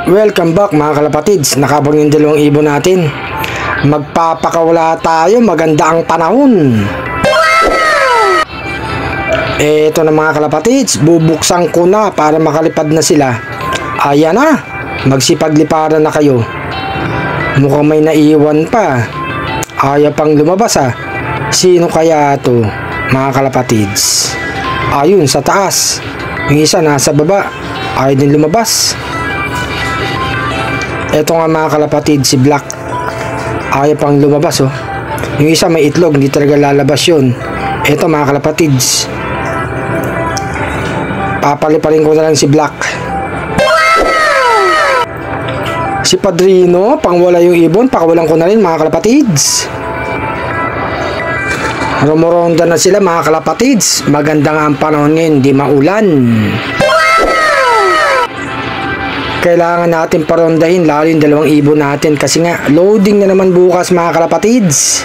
Welcome back mga kalapatids. Nakabang yung dalawang ibon natin. Magpapakawala tayo, maganda ang panahon. Eto na mga kalapatids, bubuksan ko na para makalipad na sila. Ayan na, magsipagliparan na kayo. Mukhang may naiwan pa. Ayaw pang lumabas ah. Sino kaya to mga kalapatids? Ayun sa taas. Yung isa nasa baba, ayaw din lumabas. Eto nga mga kalapatid, si Black. Ayaw pang lumabas oh. Yung isa may itlog, hindi talaga lalabas yun. Eto mga kalapatids, papaliparin ko na lang si Black. Si Padrino, pangwala yung ibon, pakawalan ko na rin mga kalapatids. Rumoronda na sila mga kalapatids. Maganda nga ang panahon ngayon, di maulan. Kailangan natin parondahin lalo yung dalawang ibon natin kasi nga loading na naman bukas mga kalapatids.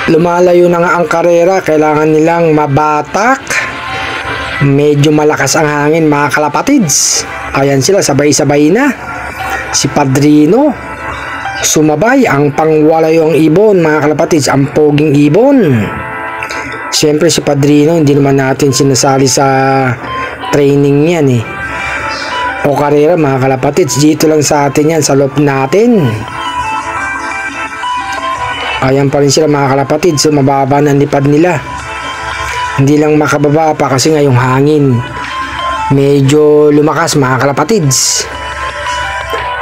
Lumalayo na nga ang karera, kailangan nilang mabatak. Medyo malakas ang hangin mga kalapatids. Ayan sila, sabay-sabay na. Si Padrino sumabay, ang pangwalayo ang ibon mga kalapatids, ang poging ibon. Siyempre si Padrino hindi naman natin sinasali sa training yan eh o karera mga kalapatids, dito lang sa atin yan, sa loob natin. Ayan pa rin sila mga kalapatids, so mababa ng lipad nila, hindi lang makababa pa kasi nga yung hangin medyo lumakas mga kalapatids.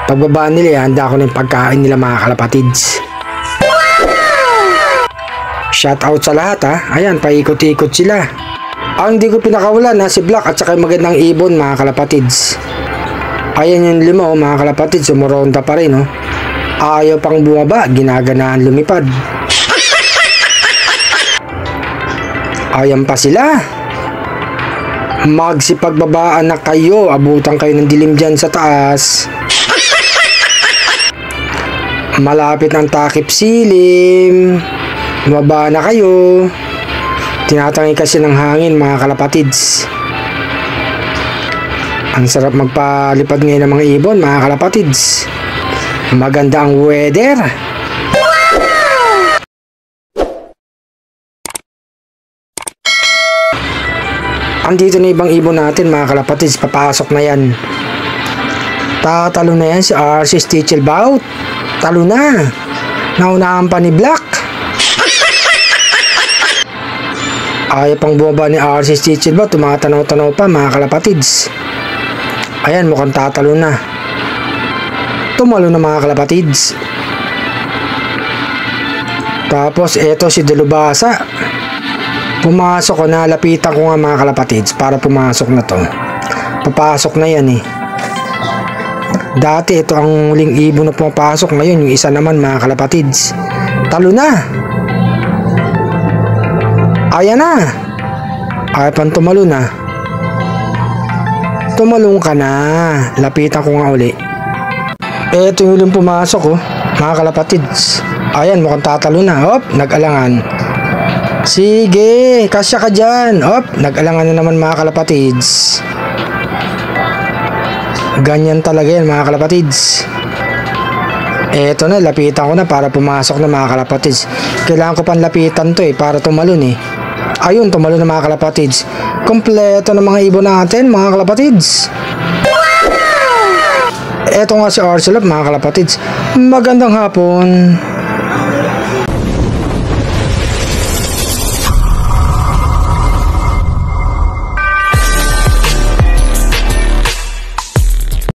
Pagbaba nila, handa ko ng pagkain nila mga kalapatids. Shout out sa lahat ha. Ayan, paikot-ikot sila. Ang hindi ko pinakawalan na si Black at saka yung magandang ibon mga kalapatids. Ayan yung lima oh, mga kalapatids, sumuronda pa rin oh. Ayaw pang bumaba, ginaganaan lumipad. Ayan pa sila. Magsipagbabaan na kayo, abutan kayo ng dilim dyan sa taas. Malapit ng takip silim. Bumaba na kayo. Tinatangi kasi ng hangin mga kalapatids. Ang sarap magpalipad ngayon ng mga ibon mga kalapatids. Maganda ang weather. Andito na ibang ibon natin mga kalapatids. Papasok na yan. Tatalo na yan si RC Stichelbout. Talo na. Naunahan pa ni Black. Ayaw pang bumaba ni RC Stichelbout, tumatanaw-tanaw pa mga kalapatids. Ayan, mukhang tatalo na. Tumalo na mga kalapatids. Tapos eto si Delubasa. Pumasok ko na, lapitan ko nga mga kalapatids para pumasok na to. Papasok na yan eh. Dati ito ang huling ibon na pumapasok, ngayon yung isa naman mga kalapatids. Talo na. Ayan na. Ay pang tumalo na. Tumalong ka na. Lapitan ko nga uli. Eto yung huling pumasok oh, mga kalapatids. Ayan, mukhang tatalo na. Hop, nag-alangan. Sige, kasya ka dyan. Hop, nag-alangan na naman mga kalapatids. Ganyan talaga yan mga kalapatids. Eto na, lapitan ko na para pumasok na mga kalapatids. Kailangan ko pang lapitan to eh, para tumalon eh. Ayun, tumalo na mga kalapatids. Kompleto na mga ibon natin mga kalapatids. Eto nga si Arcelop mga kalapatids. Magandang hapon.